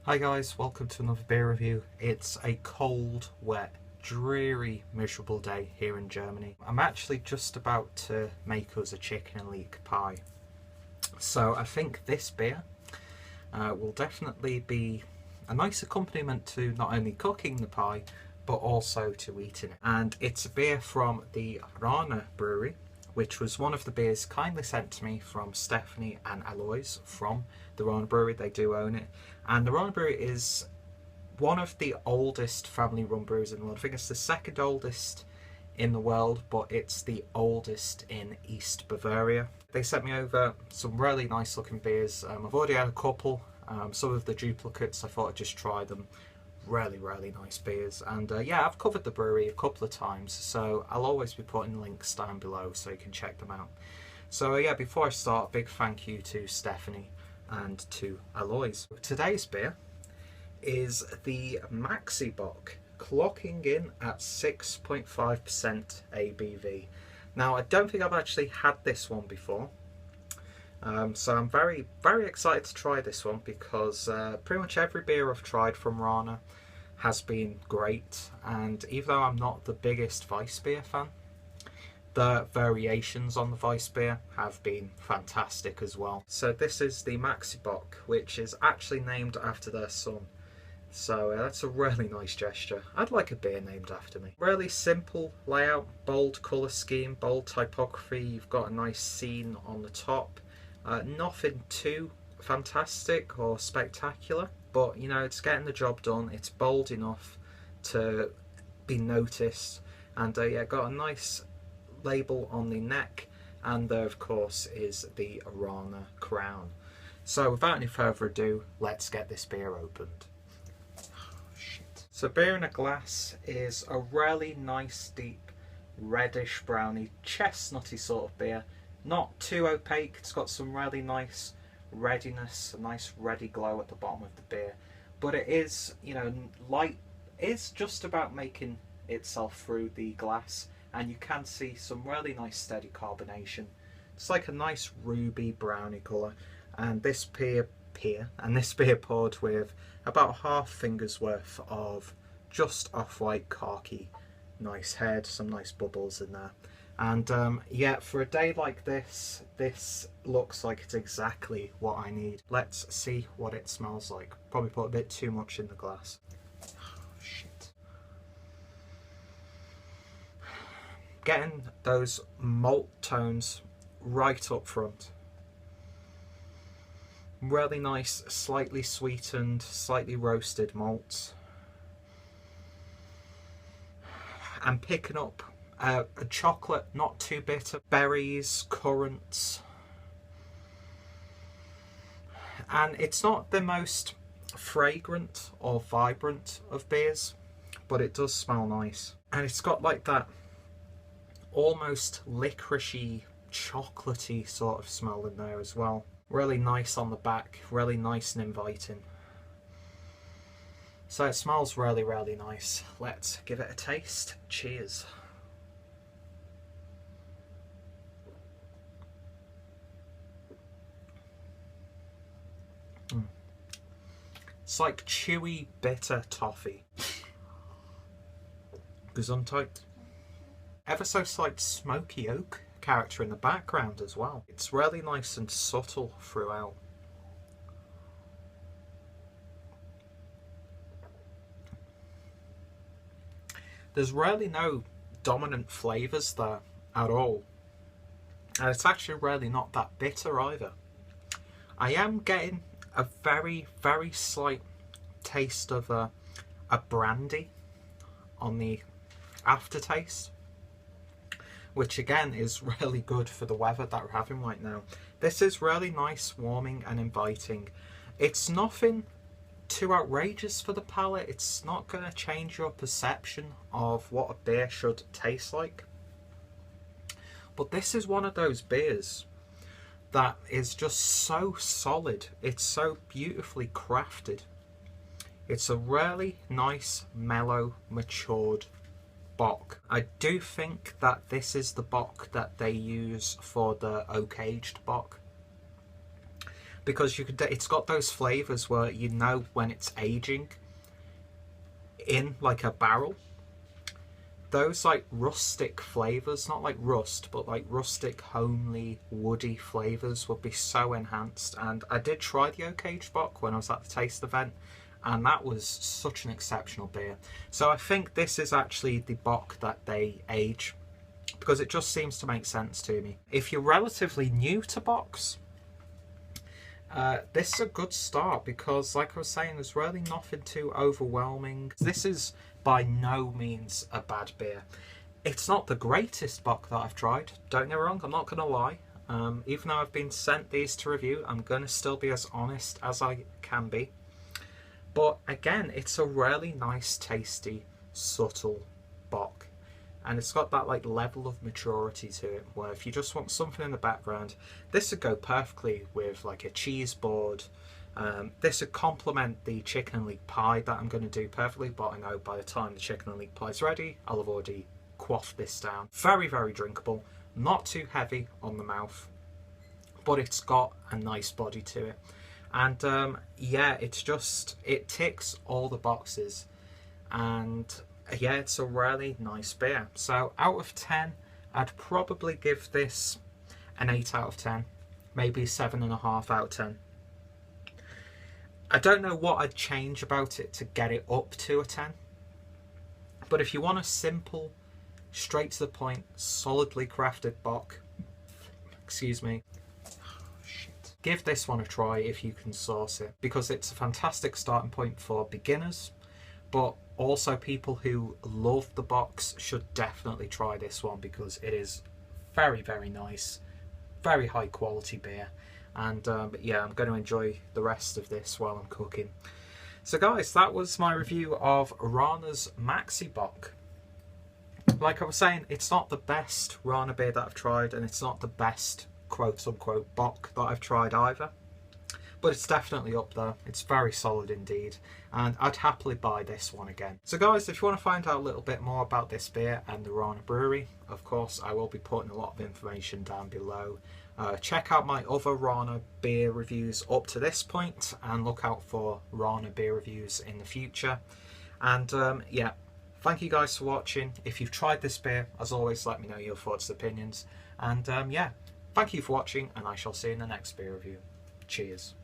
Hi guys, welcome to another beer review. It's a cold, wet, dreary, miserable day here in Germany. I'm actually just about to make us a chicken and leek pie. So I think this beer will definitely be a nice accompaniment to not only cooking the pie, but also to eating it. And it's a beer from the Rhaner brewery, which was one of the beers kindly sent to me from Stephanie and Alois from the Rhanerbräu. They do own it. And the Rhanerbräu is one of the oldest family-run breweries in the world. I think it's the second oldest in the world, but it's the oldest in East Bavaria. They sent me over some really nice looking beers. I've already had a couple. Some of the duplicates, I thought I'd just try them. Really nice beers, and yeah, I've covered the brewery a couple of times, so I'll always be putting links down below so you can check them out. So yeah, before I start, big thank you to Stephanie and to Alois. Today's beer is the Maxi-Bock, clocking in at 6.5% ABV. Now, I don't think I've actually had this one before. So I'm very excited to try this one because pretty much every beer I've tried from Rhaner has been great, and even though I'm not the biggest Weiss beer fan, the variations on the Weiss beer have been fantastic as well. So this is the Maxi-Bock, which is actually named after their son. So that's a really nice gesture. I'd like a beer named after me. Really simple layout, bold colour scheme, bold typography. You've got a nice scene on the top. Nothing too fantastic or spectacular, but you know, it's getting the job done. It's bold enough to be noticed, and yeah, got a nice label on the neck, and there of course is the Rhaner crown. So without any further ado, let's get this beer opened. So beer in a glass is a really nice deep reddish browny chestnutty sort of beer. Not too opaque, it's got some really nice readiness, a nice ready glow at the bottom of the beer. But it is, you know, light, it's just about making itself through the glass, and you can see some really nice steady carbonation. It's like a nice ruby browny colour, and this beer poured with about half finger's worth of just off-white khaki, nice head, some nice bubbles in there. And yeah, for a day like this, this looks like it's exactly what I need. Let's see what it smells like. Probably put a bit too much in the glass. Oh, shit. Getting those malt tones right up front. Really nice, slightly sweetened, slightly roasted malts. I'm picking up a chocolate, not too bitter, berries, currants, and it's not the most fragrant or vibrant of beers, but it does smell nice, and it's got like that almost licoricey, chocolatey sort of smell in there as well. Really nice on the back, really nice and inviting. So it smells really nice. Let's give it a taste. Cheers. It's like chewy, bitter toffee. Gesundheit. Ever so slight smoky oak character in the background as well. It's really nice and subtle throughout. There's really no dominant flavours there at all. And it's actually really not that bitter either. I am getting a very slight taste of a brandy on the aftertaste, which again is really good for the weather that we're having right now. This is really nice, warming and inviting. It's nothing too outrageous for the palate. It's not going to change your perception of what a beer should taste like. But this is one of those beers that is just so solid. It's so beautifully crafted. It's a really nice, mellow, matured bock. I do think that this is the bock that they use for the oak aged bock. because it's got those flavours where you know when it's aging in like a barrel. Those like rustic flavours, not like rust, but like rustic, homely, woody flavours would be so enhanced. And I did try the Oak Aged Bock when I was at the taste event, and that was such an exceptional beer. So I think this is actually the Bock that they age, because it just seems to make sense to me. If you're relatively new to Bocks, this is a good start, because like I was saying, there's really nothing too overwhelming. This is by no means a bad beer. It's not the greatest Bock that I've tried, don't get me wrong, I'm not going to lie. Even though I've been sent these to review, I'm going to still be as honest as I can be. But again, it's a really nice, tasty, subtle Bock. And it's got that like level of maturity to it, where if you just want something in the background, this would go perfectly with like a cheese board. This would complement the chicken and leek pie that I'm going to do perfectly, but I know by the time the chicken and leek pie is ready, I'll have already quaffed this down. Very, very drinkable, not too heavy on the mouth, but it's got a nice body to it. And yeah, it ticks all the boxes. And yeah, it's a really nice beer. So out of 10, I'd probably give this an 8 out of 10, maybe 7.5 out of 10. I don't know what I'd change about it to get it up to a 10. But if you want a simple, straight to the point, solidly crafted Bock, excuse me, give this one a try if you can source it, because it's a fantastic starting point for beginners, but also people who love the Bocks should definitely try this one, because it is very, very nice, very high quality beer. And yeah, I'm going to enjoy the rest of this while I'm cooking. So guys, that was my review of Rhaner's Maxi-Bock. Like I was saying, it's not the best Rhaner beer that I've tried, and it's not the best quote-unquote Bock that I've tried either. But it's definitely up there. It's very solid indeed, and I'd happily buy this one again. So guys, if you want to find out a little bit more about this beer and the Rhaner brewery, of course I will be putting a lot of information down below. Check out my other Rhaner beer reviews up to this point, and look out for Rhaner beer reviews in the future. And yeah, thank you guys for watching. If you've tried this beer, as always, let me know your thoughts and opinions. And yeah, thank you for watching, and I shall see you in the next beer review. Cheers.